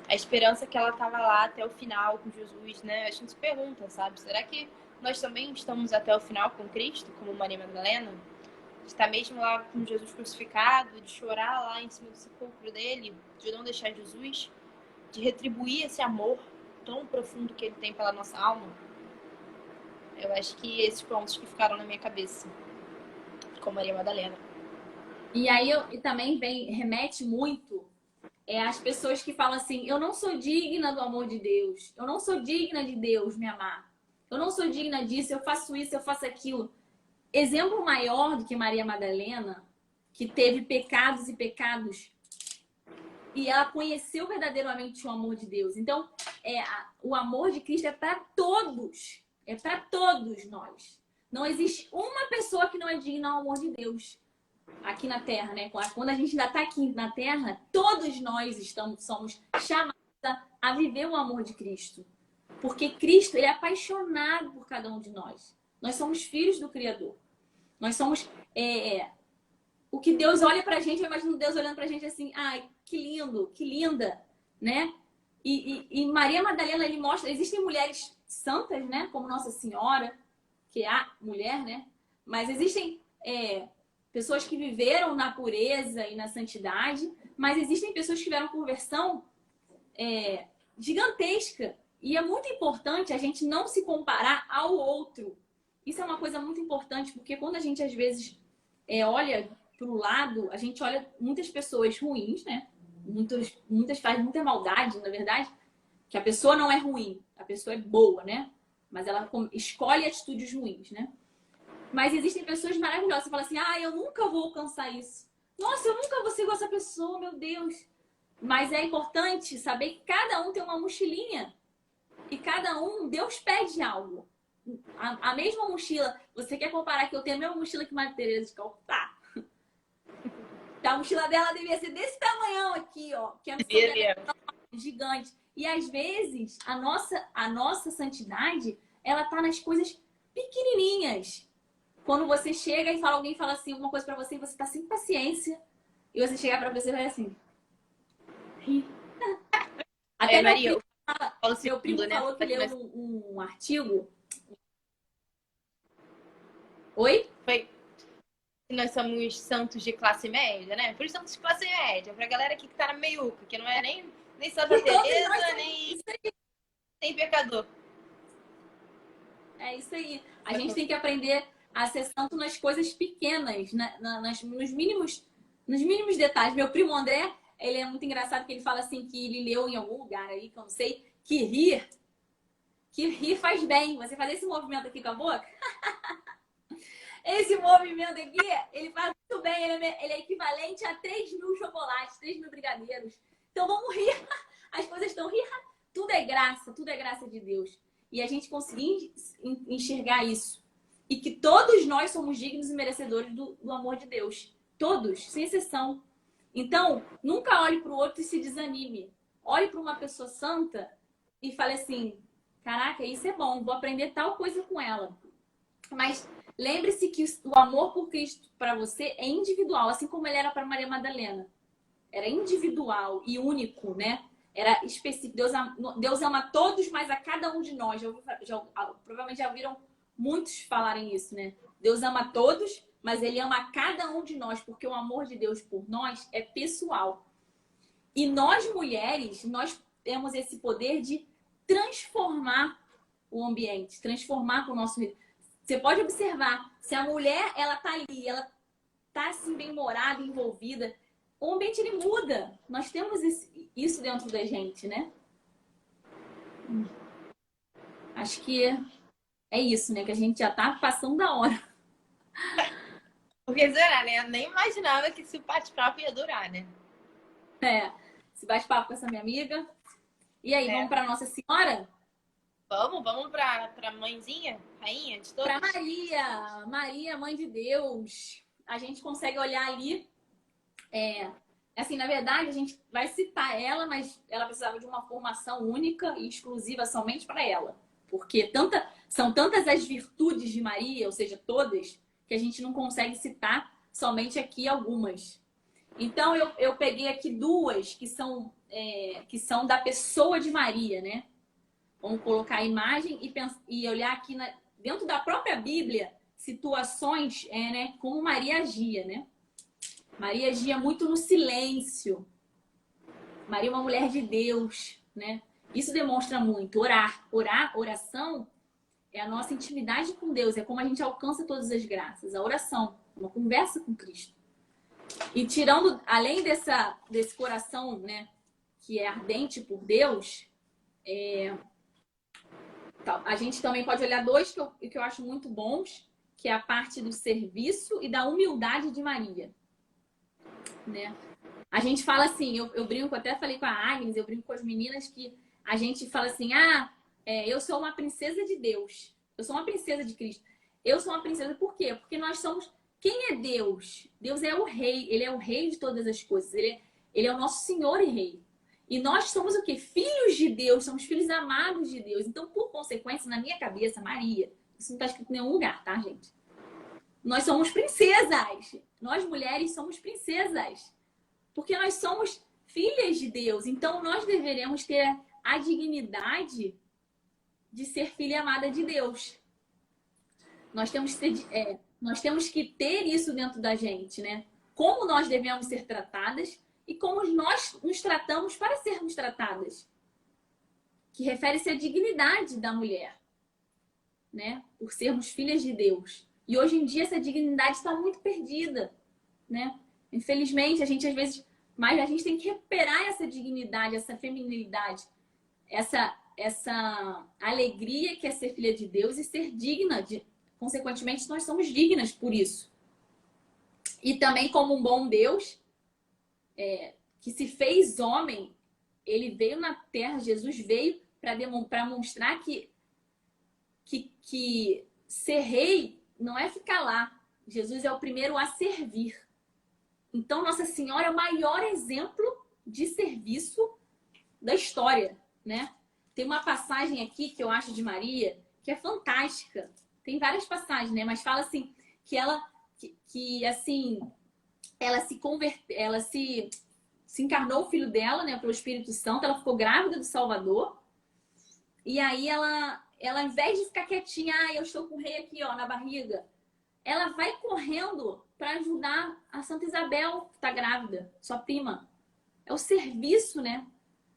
Speaker 2: A esperança que ela estava lá até o final com Jesus, né? A gente se pergunta, sabe? Será que nós também estamos até o final com Cristo, como Maria Madalena? De estar mesmo lá com Jesus crucificado, de chorar lá em cima do sepulcro dele, de não deixar Jesus, de retribuir esse amor tão profundo que ele tem pela nossa alma? Eu acho que esses pontos que ficaram na minha cabeça com Maria Madalena.
Speaker 1: E aí também remete muito às pessoas que falam assim, eu não sou digna do amor de Deus, eu não sou digna de Deus me amar, eu não sou digna disso, eu faço isso, eu faço aquilo. Exemplo maior do que Maria Madalena, que teve pecados e pecados, e ela conheceu verdadeiramente o amor de Deus. Então, o amor de Cristo é para todos. É para todos nós. Não existe uma pessoa que não é digna ao amor de Deus aqui na Terra, né? Quando a gente ainda está aqui na Terra, todos nós somos chamados a viver o amor de Cristo. Porque Cristo, ele é apaixonado por cada um de nós. Nós somos filhos do Criador. Nós somos... o que Deus olha pra gente, eu imagino Deus olhando pra gente assim, ai, que lindo, que linda, né? E Maria Madalena, ele mostra, existem mulheres santas, né? Como Nossa Senhora, que é a mulher, né? Mas existem pessoas que viveram na pureza e na santidade, mas existem pessoas que tiveram conversão gigantesca. E é muito importante a gente não se comparar ao outro. Isso é uma coisa muito importante, porque quando a gente, às vezes, olha para o lado, a gente olha muitas pessoas ruins, né? Muitas fazem muita maldade, na verdade, que a pessoa não é ruim, a pessoa é boa, né? Mas ela escolhe atitudes ruins, né? Mas existem pessoas maravilhosas. Você fala assim, eu nunca vou alcançar isso. Nossa, eu nunca vou ser igual essa pessoa, meu Deus. Mas é importante saber que cada um tem uma mochilinha. E cada um, Deus pede algo. A mesma mochila, você quer comparar que eu tenho a mesma mochila que Maria Tereza de Calcutá? A mochila dela devia ser desse tamanhão aqui, ó. Que a missão dela é gigante. E às vezes, a nossa santidade, ela tá nas coisas pequenininhas. Quando você chega e alguém fala assim, alguma coisa pra você, e você tá sem paciência. E você chegar pra você e vai assim... Até
Speaker 2: Maria,
Speaker 1: meu primo falou que leu um artigo. Oi?
Speaker 2: Foi. Nós somos santos de classe média, né? Por santos de classe média, pra galera aqui que tá na meiuca, que não é nem Santa Teresa, nem pecador.
Speaker 1: É isso aí. A gente tem que aprender a ser santo nas coisas pequenas, nos mínimos detalhes. Meu primo André, ele é muito engraçado que ele fala assim que ele leu em algum lugar aí, que eu não sei, que rir faz bem. Você fazer esse movimento aqui com a boca? Esse movimento aqui, ele faz muito bem. Ele é equivalente a 3.000 chocolates, 3.000 brigadeiros. Então vamos rir. As coisas estão rir. Tudo é graça de Deus. E a gente conseguir enxergar isso. E que todos nós somos dignos e merecedores do amor de Deus. Todos, sem exceção. Então, nunca olhe para o outro e se desanime. Olhe para uma pessoa santa e fale assim, caraca, isso é bom, vou aprender tal coisa com ela. Mas lembre-se que o amor por Cristo para você é individual, assim como ele era para Maria Madalena. Era individual e único, né? Era específico. Deus ama todos, mas a cada um de nós. Provavelmente já ouviram muitos falarem isso, né? Deus ama todos, mas ele ama a cada um de nós, porque o amor de Deus por nós é pessoal. E nós, mulheres, nós temos esse poder de transformar o ambiente, transformar o nosso... Você pode observar, se a mulher, ela tá ali, ela tá assim bem-humorada, envolvida, o ambiente ele muda. Nós temos isso dentro da gente, né? Acho que é isso, né? Que a gente já tá passando da hora.
Speaker 2: Porque será, né? Eu nem imaginava que esse bate-papo ia durar, né?
Speaker 1: Esse bate-papo com essa minha amiga. E aí, vamos para Nossa Senhora?
Speaker 2: Vamos pra mãezinha, rainha de todos?
Speaker 1: Para Maria, mãe de Deus. A gente consegue olhar ali. Assim, na verdade, a gente vai citar ela, mas ela precisava de uma formação única e exclusiva somente para ela. Porque são tantas as virtudes de Maria, ou seja, todas, que a gente não consegue citar somente aqui algumas. Então, eu peguei aqui duas que são da pessoa de Maria, né? Vamos colocar a imagem e olhar aqui dentro da própria Bíblia situações né, como Maria agia, né? Maria agia muito no silêncio. Maria é uma mulher de Deus, né? Isso demonstra muito. Oração é a nossa intimidade com Deus, é como a gente alcança todas as graças. A oração, uma conversa com Cristo. E tirando, além desse coração, né, que é ardente por Deus, a gente também pode olhar dois que eu acho muito bons, que é a parte do serviço e da humildade de Maria. Né? A gente fala assim, eu brinco, até falei com a Agnes, eu brinco com as meninas que a gente fala assim, eu sou uma princesa de Deus, eu sou uma princesa de Cristo. Eu sou uma princesa por quê? Porque nós somos... Quem é Deus? Deus é o rei, ele é o rei de todas as coisas, ele é o nosso Senhor e Rei. E nós somos o quê? Filhos de Deus, somos filhos amados de Deus. Então, por consequência, na minha cabeça, Maria, isso não está escrito em nenhum lugar, tá, gente? Nós somos princesas. Nós, mulheres, somos princesas. Porque nós somos filhas de Deus. Então, nós deveremos ter a dignidade de ser filha amada de Deus. Nós temos que ter isso dentro da gente, né? Como nós devemos ser tratadas e como nós nos tratamos para sermos tratadas. Que refere-se à dignidade da mulher, né? Por sermos filhas de Deus. E hoje em dia essa dignidade está muito perdida, né? Infelizmente, a gente às vezes... Mas a gente tem que recuperar essa dignidade, essa feminilidade, essa alegria que é ser filha de Deus e ser digna. Consequentemente, nós somos dignas por isso. E também como um bom Deus, que se fez homem, ele veio na terra, Jesus veio para mostrar que ser rei não é ficar lá. Jesus é o primeiro a servir. Então, Nossa Senhora é o maior exemplo de serviço da história, né? Tem uma passagem aqui que eu acho de Maria que é fantástica. Tem várias passagens, né? Mas fala assim que ela se encarnou o filho dela, né, pelo Espírito Santo, ela ficou grávida do Salvador. E aí ela ao invés de ficar quietinha, eu estou com o rei aqui, ó, na barriga, ela vai correndo para ajudar a Santa Isabel, que está grávida, sua prima. É o serviço, né?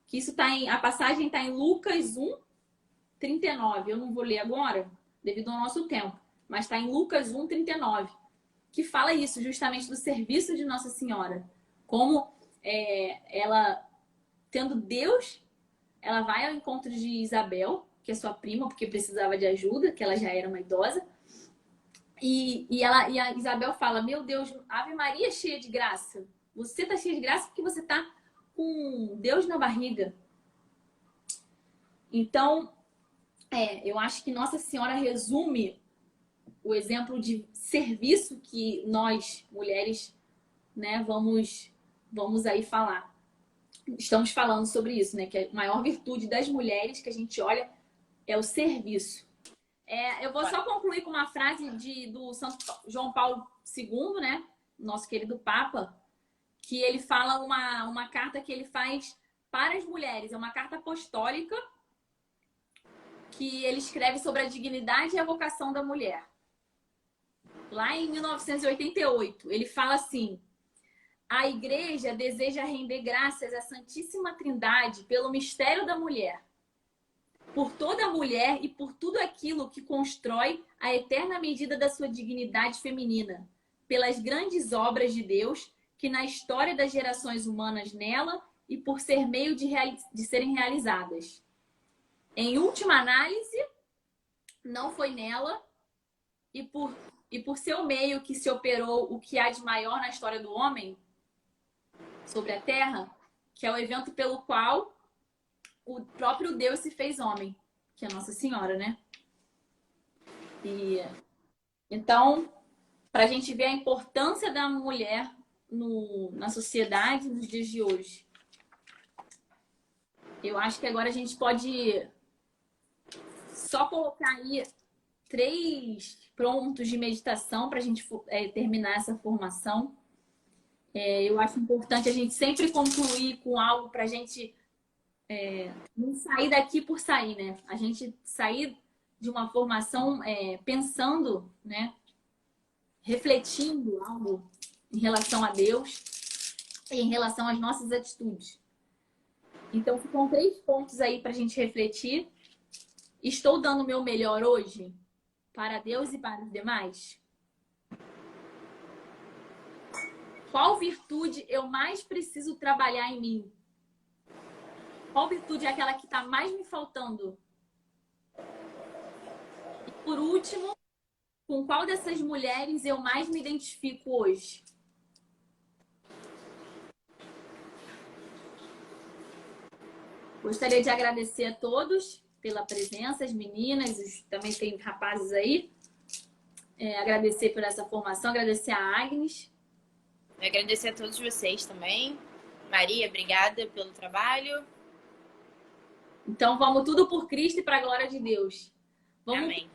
Speaker 1: Que isso a passagem está em Lucas 1:39. Eu não vou ler agora, devido ao nosso tempo, mas está em Lucas 1:39, que fala isso, justamente do serviço de Nossa Senhora. Como ela, tendo Deus, ela vai ao encontro de Isabel, que é sua prima, porque precisava de ajuda, que ela já era uma idosa. E a Isabel fala, meu Deus, Ave Maria cheia de graça. Você está cheia de graça porque você está com Deus na barriga. Então, eu acho que Nossa Senhora resume o exemplo de serviço que nós, mulheres, né, vamos aí falar. Estamos falando sobre isso, né? Que a maior virtude das mulheres que a gente olha é o serviço. Eu vou só concluir com uma frase do Santo João Paulo II, né? Nosso querido Papa, que ele fala uma carta que ele faz para as mulheres. É uma carta apostólica que ele escreve sobre a dignidade e a vocação da mulher. Lá em 1988, ele fala assim: a Igreja deseja render graças à Santíssima Trindade pelo mistério da mulher, por toda mulher e por tudo aquilo que constrói a eterna medida da sua dignidade feminina, pelas grandes obras de Deus que na história das gerações humanas nela e por ser meio de serem realizadas. Em última análise, não foi nela e por seu meio que se operou o que há de maior na história do homem sobre a Terra, que é o evento pelo qual o próprio Deus se fez homem, que é Nossa Senhora, né? Então, para a gente ver a importância da mulher na sociedade nos dias de hoje, eu acho que agora a gente pode só colocar aí 3 pontos de meditação para a gente terminar essa formação. Eu acho importante a gente sempre concluir com algo para a gente não sair daqui por sair, né? A gente sair de uma formação pensando, né? Refletindo algo em relação a Deus e em relação às nossas atitudes. Então, ficam 3 pontos aí para a gente refletir. Estou dando o meu melhor hoje para Deus e para os demais? Qual virtude eu mais preciso trabalhar em mim? Qual virtude é aquela que está mais me faltando? E por último, com qual dessas mulheres eu mais me identifico hoje? Gostaria de agradecer a todos pela presença, as meninas, também tem rapazes aí. Agradecer por essa formação, agradecer a Agnes.
Speaker 2: Agradecer a todos vocês também. Maria, obrigada pelo trabalho.
Speaker 1: Então, vamos tudo por Cristo e para a glória de Deus. Vamos
Speaker 2: Amém.